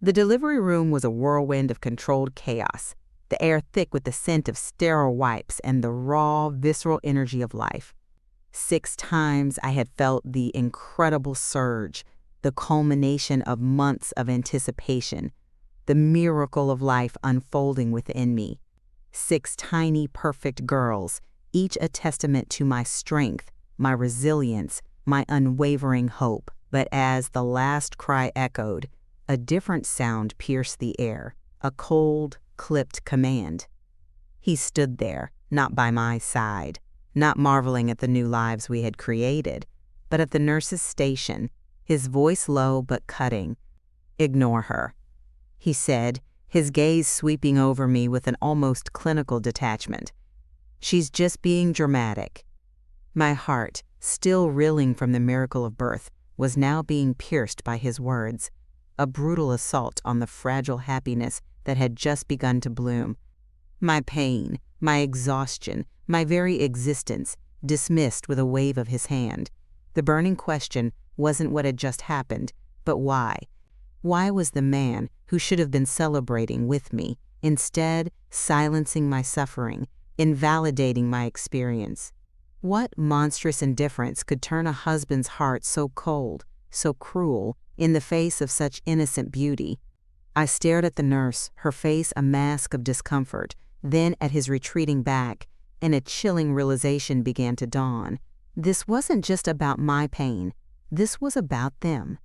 The delivery room was a whirlwind of controlled chaos, the air thick with the scent of sterile wipes and the raw, visceral energy of life. 6 times I had felt the incredible surge, the culmination of months of anticipation, the miracle of life unfolding within me. 6 tiny, perfect girls, each a testament to my strength, my resilience, my unwavering hope. But as the last cry echoed, a different sound pierced the air, a cold, clipped command. He stood there, not by my side, not marveling at the new lives we had created, but at the nurse's station, his voice low but cutting. "Ignore her," he said, his gaze sweeping over me with an almost clinical detachment. "She's just being dramatic." My heart, still reeling from the miracle of birth, was now being pierced by his words, a brutal assault on the fragile happiness that had just begun to bloom. My pain, my exhaustion, my very existence, dismissed with a wave of his hand. The burning question wasn't what had just happened, but why? Why was the man who should have been celebrating with me instead silencing my suffering, invalidating my experience? What monstrous indifference could turn a husband's heart so cold, so cruel, in the face of such innocent beauty? I stared at the nurse, her face a mask of discomfort, then at his retreating back, and a chilling realization began to dawn. This wasn't just about my pain. This was about them.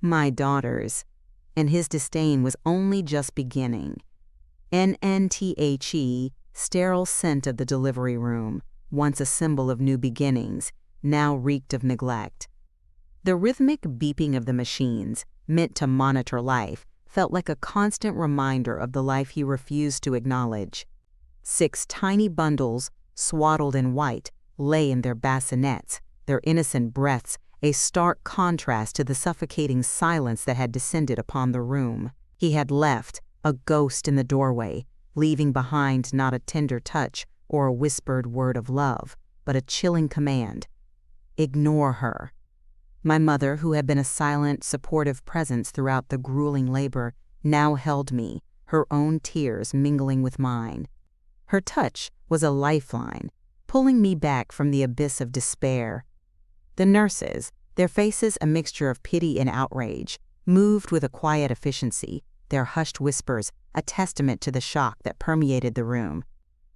My daughters. And his disdain was only just beginning. NNTHE, sterile scent of the delivery room, once a symbol of new beginnings, now reeked of neglect. The rhythmic beeping of the machines, meant to monitor life, felt like a constant reminder of the life he refused to acknowledge. 6 tiny bundles, swaddled in white, lay in their bassinets, their innocent breaths a stark contrast to the suffocating silence that had descended upon the room. He had left, a ghost in the doorway, leaving behind not a tender touch or a whispered word of love, but a chilling command. Ignore her. My mother, who had been a silent, supportive presence throughout the grueling labor, now held me, her own tears mingling with mine. Her touch was a lifeline, pulling me back from the abyss of despair. The nurses, their faces a mixture of pity and outrage, moved with a quiet efficiency, their hushed whispers a testament to the shock that permeated the room.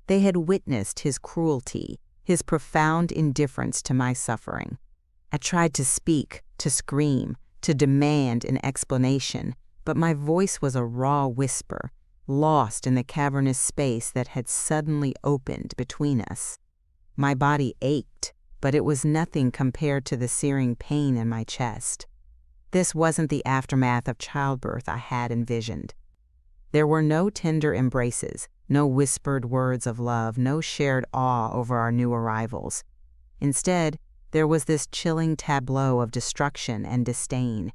They had witnessed his cruelty, his profound indifference to my suffering. I tried to speak, to scream, to demand an explanation, but my voice was a raw whisper, lost in the cavernous space that had suddenly opened between us. My body ached, but it was nothing compared to the searing pain in my chest. This wasn't the aftermath of childbirth I had envisioned. There were no tender embraces, no whispered words of love, no shared awe over our new arrivals. Instead, there was this chilling tableau of destruction and disdain.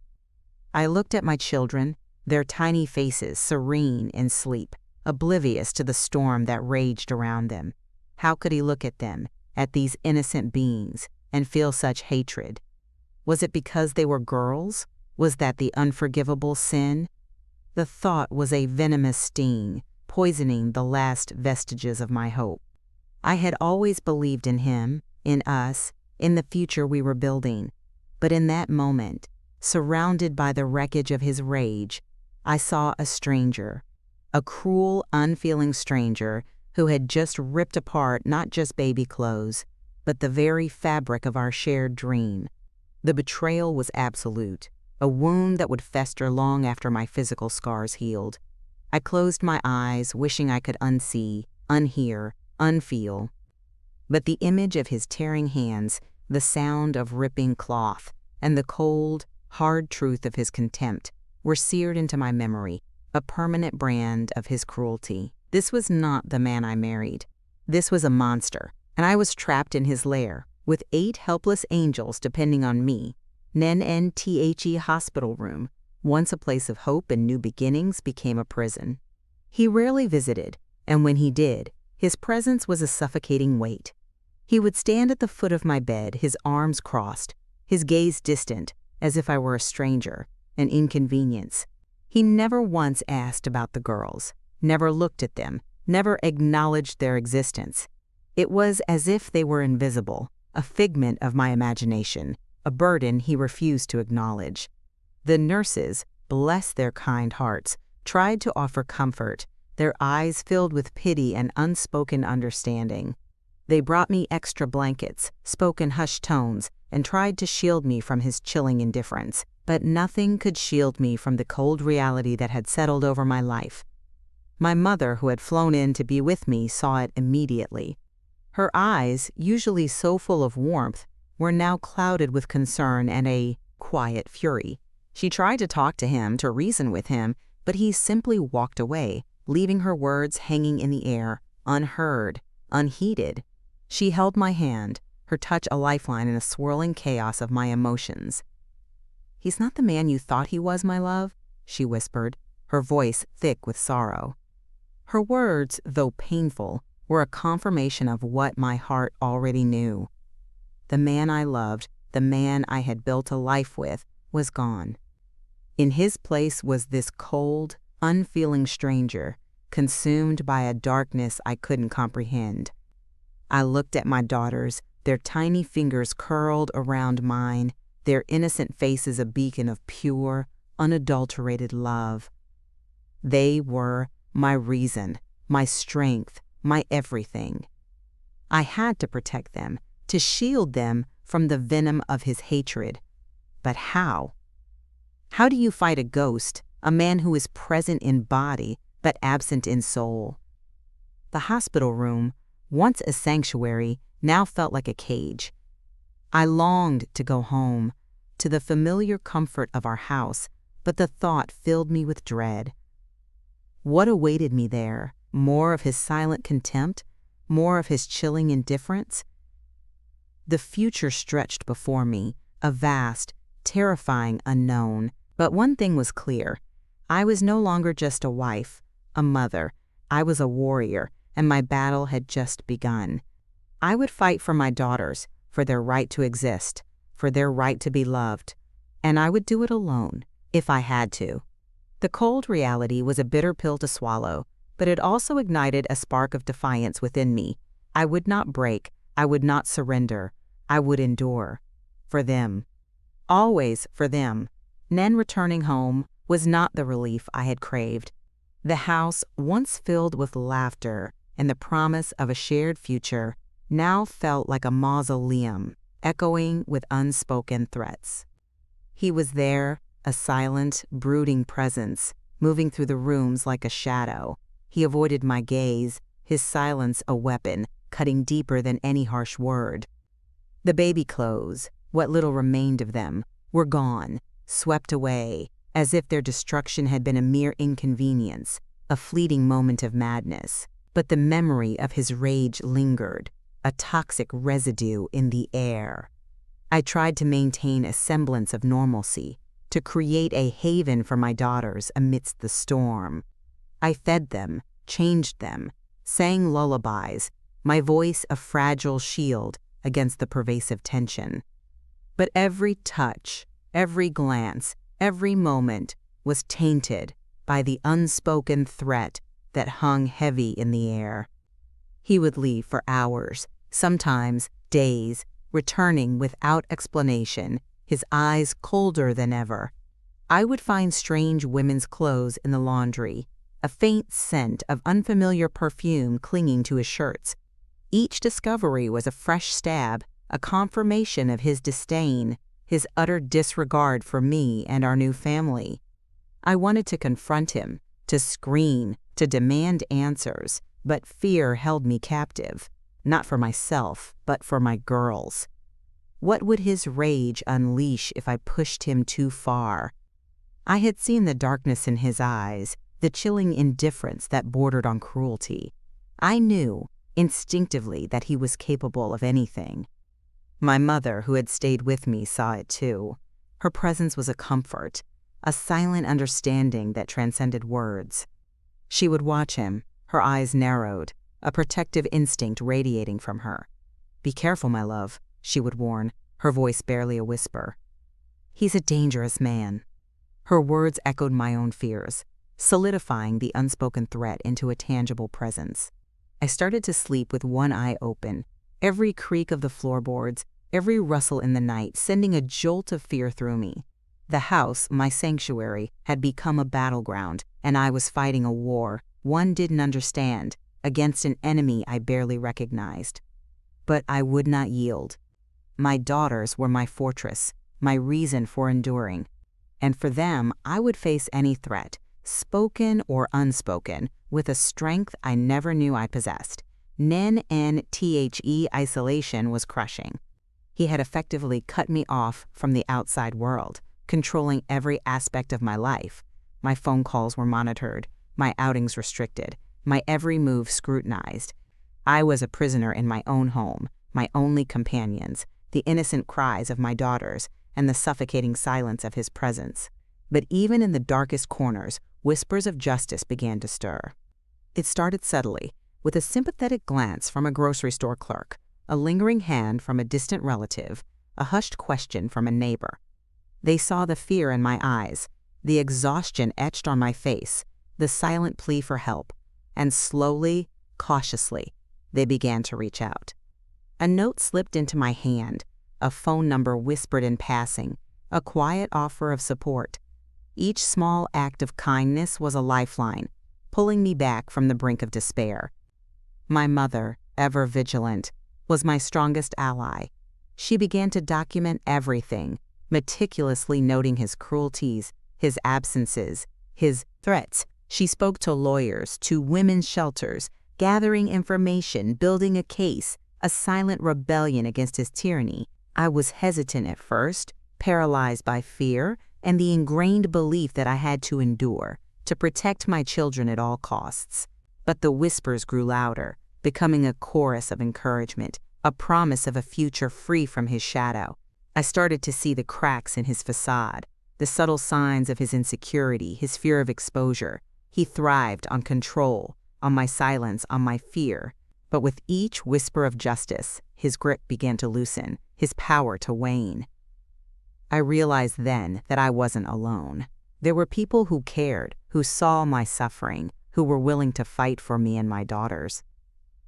I looked at my children, their tiny faces serene in sleep, oblivious to the storm that raged around them. How could he look at them, at these innocent beings, and feel such hatred? Was it because they were girls? Was that the unforgivable sin? The thought was a venomous sting, poisoning the last vestiges of my hope. I had always believed in him, in us, in the future we were building. But in that moment, surrounded by the wreckage of his rage, I saw a stranger, a cruel, unfeeling stranger who had just ripped apart not just baby clothes, but the very fabric of our shared dream. The betrayal was absolute, a wound that would fester long after my physical scars healed. I closed my eyes, wishing I could unsee, unhear, unfeel. But the image of his tearing hands, the sound of ripping cloth, and the cold, hard truth of his contempt were seared into my memory, a permanent brand of his cruelty. This was not the man I married. This was a monster, and I was trapped in his lair, with 8 helpless angels depending on me. NNTHE hospital room, once a place of hope and new beginnings, became a prison. He rarely visited, and when he did, his presence was a suffocating weight. He would stand at the foot of my bed, his arms crossed, his gaze distant, as if I were a stranger, an inconvenience. He never once asked about the girls, never looked at them, never acknowledged their existence. It was as if they were invisible, a figment of my imagination, a burden he refused to acknowledge. The nurses, bless their kind hearts, tried to offer comfort, their eyes filled with pity and unspoken understanding. They brought me extra blankets, spoke in hushed tones, and tried to shield me from his chilling indifference. But nothing could shield me from the cold reality that had settled over my life. My mother, who had flown in to be with me, saw it immediately. Her eyes, usually so full of warmth, were now clouded with concern and a quiet fury. She tried to talk to him, to reason with him, but he simply walked away, leaving her words hanging in the air, unheard, unheeded. She held my hand, her touch a lifeline in a swirling chaos of my emotions. "He's not the man you thought he was, my love," she whispered, her voice thick with sorrow. Her words, though painful, were a confirmation of what my heart already knew. The man I loved, the man I had built a life with, was gone. In his place was this cold, unfeeling stranger, consumed by a darkness I couldn't comprehend. I looked at my daughters, their tiny fingers curled around mine, their innocent faces a beacon of pure, unadulterated love. They were my reason, my strength, my everything. I had to protect them, to shield them from the venom of his hatred. But how? How do you fight a ghost, a man who is present in body but absent in soul? The hospital room, once a sanctuary, now felt like a cage. I longed to go home, to the familiar comfort of our house, but the thought filled me with dread. What awaited me there? More of his silent contempt? More of his chilling indifference? The future stretched before me, a vast, terrifying unknown. But one thing was clear. I was no longer just a wife, a mother. I was a warrior, and my battle had just begun. I would fight for my daughters, for their right to exist, for their right to be loved, and I would do it alone, if I had to. The cold reality was a bitter pill to swallow, but it also ignited a spark of defiance within me. I would not break, I would not surrender, I would endure. For them. Always for them. Nen returning home was not the relief I had craved. The house, once filled with laughter and the promise of a shared future, now felt like a mausoleum, echoing with unspoken threats. He was there, a silent, brooding presence, moving through the rooms like a shadow. He avoided my gaze, his silence a weapon, cutting deeper than any harsh word. The baby clothes, what little remained of them, were gone, swept away, as if their destruction had been a mere inconvenience, a fleeting moment of madness. But the memory of his rage lingered, a toxic residue in the air. I tried to maintain a semblance of normalcy, to create a haven for my daughters amidst the storm. I fed them, changed them, sang lullabies, my voice a fragile shield against the pervasive tension. But every touch, every glance, every moment was tainted by the unspoken threat that hung heavy in the air. He would leave for hours, sometimes days, returning without explanation, his eyes colder than ever. I would find strange women's clothes in the laundry, a faint scent of unfamiliar perfume clinging to his shirts. Each discovery was a fresh stab, a confirmation of his disdain, his utter disregard for me and our new family. I wanted to confront him, to scream, to demand answers, but fear held me captive, not for myself, but for my girls. What would his rage unleash if I pushed him too far? I had seen the darkness in his eyes, the chilling indifference that bordered on cruelty. I knew, instinctively, that he was capable of anything. My mother, who had stayed with me, saw it too. Her presence was a comfort, a silent understanding that transcended words. She would watch him, her eyes narrowed, a protective instinct radiating from her. "Be careful, my love," she would warn, her voice barely a whisper. "He's a dangerous man." Her words echoed my own fears, solidifying the unspoken threat into a tangible presence. I started to sleep with one eye open, every creak of the floorboards, every rustle in the night sending a jolt of fear through me. The house, my sanctuary, had become a battleground, and I was fighting a war one didn't understand, against an enemy I barely recognized. But I would not yield. My daughters were my fortress, my reason for enduring. And for them, I would face any threat, spoken or unspoken, with a strength I never knew I possessed. NNTHE isolation was crushing. He had effectively cut me off from the outside world, controlling every aspect of my life. My phone calls were monitored, my outings restricted, my every move scrutinized. I was a prisoner in my own home, my only companions, the innocent cries of my daughters, and the suffocating silence of his presence. But even in the darkest corners, whispers of justice began to stir. It started subtly, with a sympathetic glance from a grocery store clerk, a lingering hand from a distant relative, a hushed question from a neighbor. They saw the fear in my eyes, the exhaustion etched on my face, the silent plea for help, and slowly, cautiously, they began to reach out. A note slipped into my hand, a phone number whispered in passing, a quiet offer of support. Each small act of kindness was a lifeline, pulling me back from the brink of despair. My mother, ever vigilant, was my strongest ally. She began to document everything, meticulously noting his cruelties, his absences, his threats. She spoke to lawyers, to women's shelters, gathering information, building a case, a silent rebellion against his tyranny. I was hesitant at first, paralyzed by fear and the ingrained belief that I had to endure, to protect my children at all costs. But the whispers grew louder, becoming a chorus of encouragement, a promise of a future free from his shadow. I started to see the cracks in his facade, the subtle signs of his insecurity, his fear of exposure. He thrived on control, on my silence, on my fear. But with each whisper of justice, his grip began to loosen, his power to wane. I realized then that I wasn't alone. There were people who cared, who saw my suffering, who were willing to fight for me and my daughters.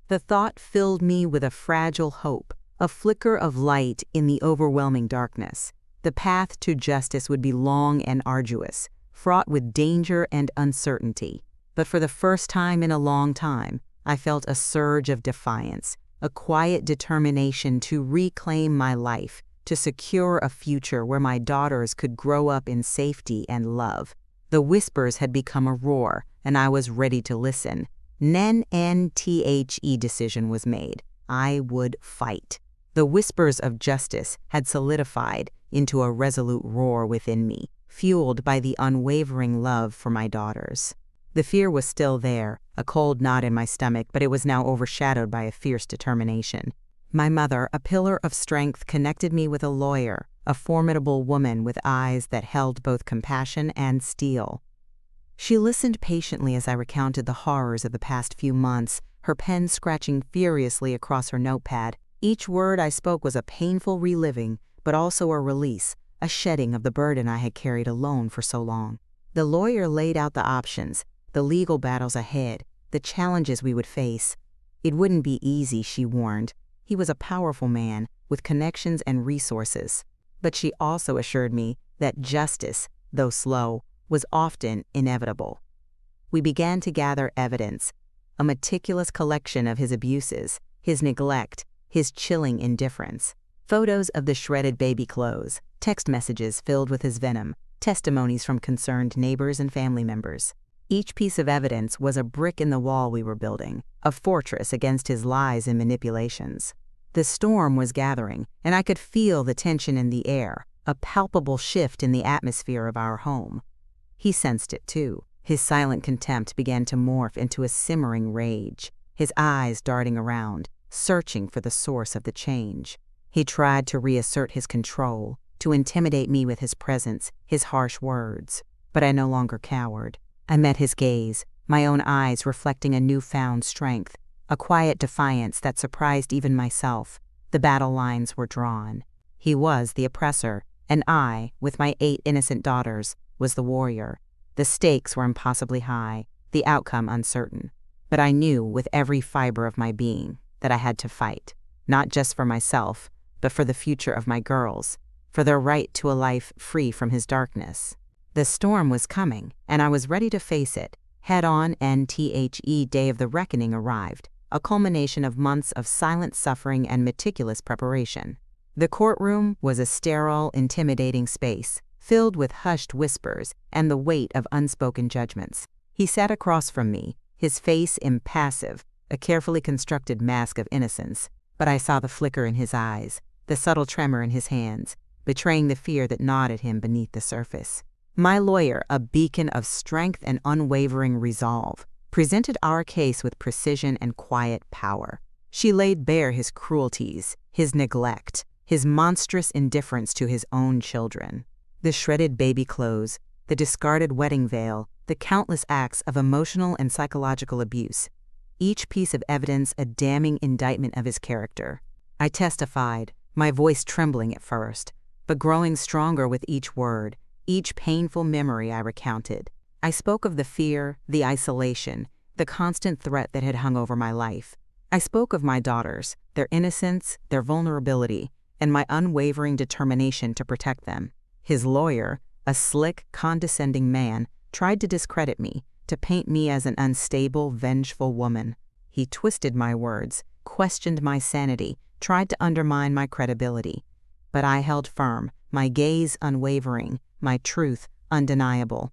The thought filled me with a fragile hope, a flicker of light in the overwhelming darkness. The path to justice would be long and arduous, fraught with danger and uncertainty. But for the first time in a long time, I felt a surge of defiance, a quiet determination to reclaim my life, to secure a future where my daughters could grow up in safety and love. The whispers had become a roar, and I was ready to listen. NNTHE decision was made. I would fight. The whispers of justice had solidified into a resolute roar within me, fueled by the unwavering love for my daughters. The fear was still there, a cold knot in my stomach, but it was now overshadowed by a fierce determination. My mother, a pillar of strength, connected me with a lawyer, a formidable woman with eyes that held both compassion and steel. She listened patiently as I recounted the horrors of the past few months, her pen scratching furiously across her notepad. Each word I spoke was a painful reliving, but also a release, a shedding of the burden I had carried alone for so long. The lawyer laid out the options, the legal battles ahead, the challenges we would face. It wouldn't be easy, she warned. He was a powerful man, with connections and resources. But she also assured me that justice, though slow, was often inevitable. We began to gather evidence, a meticulous collection of his abuses, his neglect, his chilling indifference. Photos of the shredded baby clothes, text messages filled with his venom, testimonies from concerned neighbors and family members. Each piece of evidence was a brick in the wall we were building, a fortress against his lies and manipulations. The storm was gathering, and I could feel the tension in the air, a palpable shift in the atmosphere of our home. He sensed it too. His silent contempt began to morph into a simmering rage, his eyes darting around, searching for the source of the change. He tried to reassert his control, to intimidate me with his presence, his harsh words. But I no longer cowered. I met his gaze, my own eyes reflecting a newfound strength, a quiet defiance that surprised even myself. The battle lines were drawn. He was the oppressor, and I, with my 8 innocent daughters, was the warrior. The stakes were impossibly high, the outcome uncertain. But I knew with every fiber of my being that I had to fight, not just for myself, but for the future of my girls, for their right to a life free from his darkness. The storm was coming, and I was ready to face it. Head-on, and the day of the reckoning arrived, a culmination of months of silent suffering and meticulous preparation. The courtroom was a sterile, intimidating space, filled with hushed whispers and the weight of unspoken judgments. He sat across from me, his face impassive, a carefully constructed mask of innocence, but I saw the flicker in his eyes, the subtle tremor in his hands, betraying the fear that gnawed at him beneath the surface. My lawyer, a beacon of strength and unwavering resolve, presented our case with precision and quiet power. She laid bare his cruelties, his neglect, his monstrous indifference to his own children. The shredded baby clothes, the discarded wedding veil, the countless acts of emotional and psychological abuse, each piece of evidence a damning indictment of his character. I testified, my voice trembling at first, but growing stronger with each word, each painful memory I recounted. I spoke of the fear, the isolation, the constant threat that had hung over my life. I spoke of my daughters, their innocence, their vulnerability, and my unwavering determination to protect them. His lawyer, a slick, condescending man, tried to discredit me, to paint me as an unstable, vengeful woman. He twisted my words, questioned my sanity, tried to undermine my credibility. But I held firm, my gaze unwavering, my truth undeniable.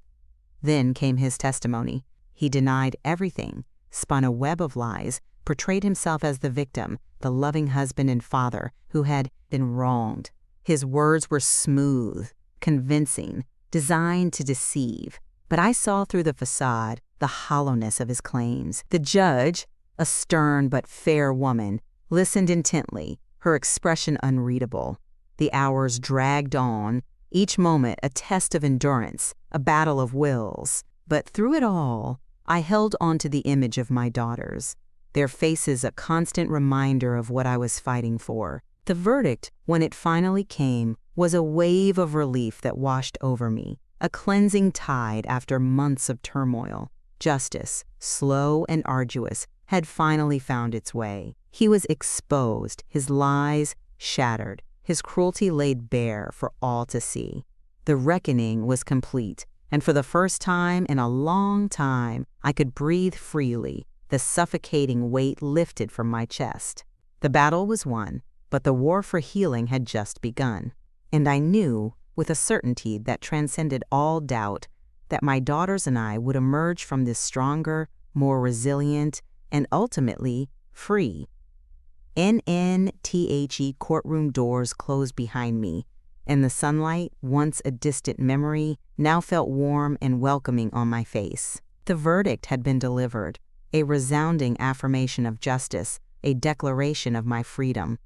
Then came his testimony. He denied everything, spun a web of lies, portrayed himself as the victim, the loving husband and father who had been wronged. His words were smooth, convincing, designed to deceive, but I saw through the facade the hollowness of his claims. The judge, a stern but fair woman, listened intently, her expression unreadable. The hours dragged on, each moment a test of endurance, a battle of wills. But through it all, I held on to the image of my daughters, their faces a constant reminder of what I was fighting for. The verdict, when it finally came, was a wave of relief that washed over me, a cleansing tide after months of turmoil. Justice, slow and arduous, had finally found its way. He was exposed, his lies shattered, his cruelty laid bare for all to see. The reckoning was complete, and for the first time in a long time, I could breathe freely, the suffocating weight lifted from my chest. The battle was won, but the war for healing had just begun. And I knew, with a certainty that transcended all doubt, that my daughters and I would emerge from this stronger, more resilient, and ultimately free. The courtroom doors closed behind me, and the sunlight, once a distant memory, now felt warm and welcoming on my face. The verdict had been delivered, a resounding affirmation of justice, a declaration of my freedom.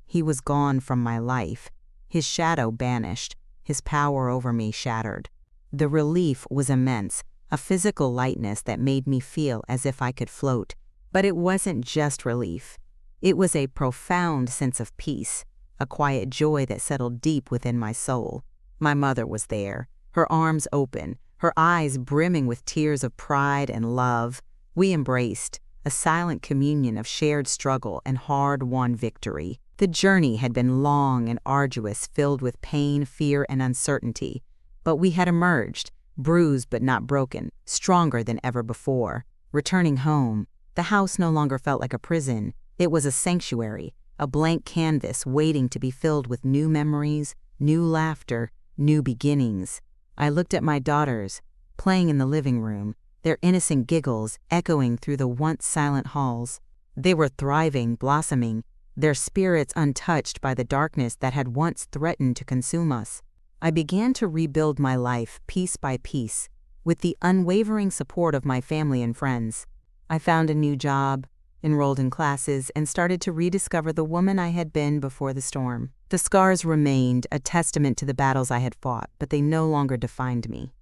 He was gone from my life, his shadow banished, his power over me shattered. The relief was immense, a physical lightness that made me feel as if I could float. But it wasn't just relief. It was a profound sense of peace, a quiet joy that settled deep within my soul. My mother was there, her arms open, her eyes brimming with tears of pride and love. We embraced, a silent communion of shared struggle and hard-won victory. The journey had been long and arduous, filled with pain, fear, and uncertainty. But we had emerged, bruised but not broken, stronger than ever before. Returning home, the house no longer felt like a prison. It was a sanctuary, a blank canvas waiting to be filled with new memories, new laughter, new beginnings. I looked at my daughters, playing in the living room, their innocent giggles echoing through the once silent halls. They were thriving, blossoming, their spirits untouched by the darkness that had once threatened to consume us. I began to rebuild my life piece by piece, with the unwavering support of my family and friends. I found a new job, enrolled in classes, and started to rediscover the woman I had been before the storm. The scars remained, a testament to the battles I had fought, but they no longer defined me.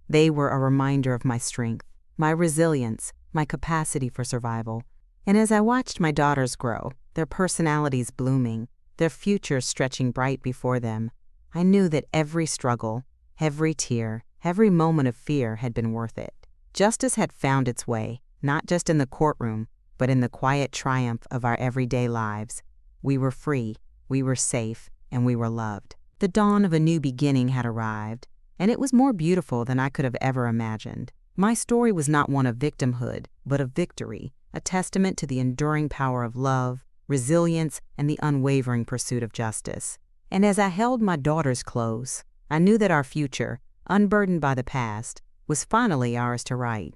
They were a reminder of my strength, my resilience, my capacity for survival. And as I watched my daughters grow, their personalities blooming, their futures stretching bright before them, I knew that every struggle, Every tear, every moment of fear had been worth it. Justice had found its way, not just in the courtroom, but in the quiet triumph of our everyday lives. We were free, we were safe, and we were loved. The dawn of a new beginning had arrived, and it was more beautiful than I could have ever imagined. My story was not one of victimhood, but of victory, a testament to the enduring power of love, resilience, and the unwavering pursuit of justice. And as I held my daughters close, I knew that our future, unburdened by the past, was finally ours to write.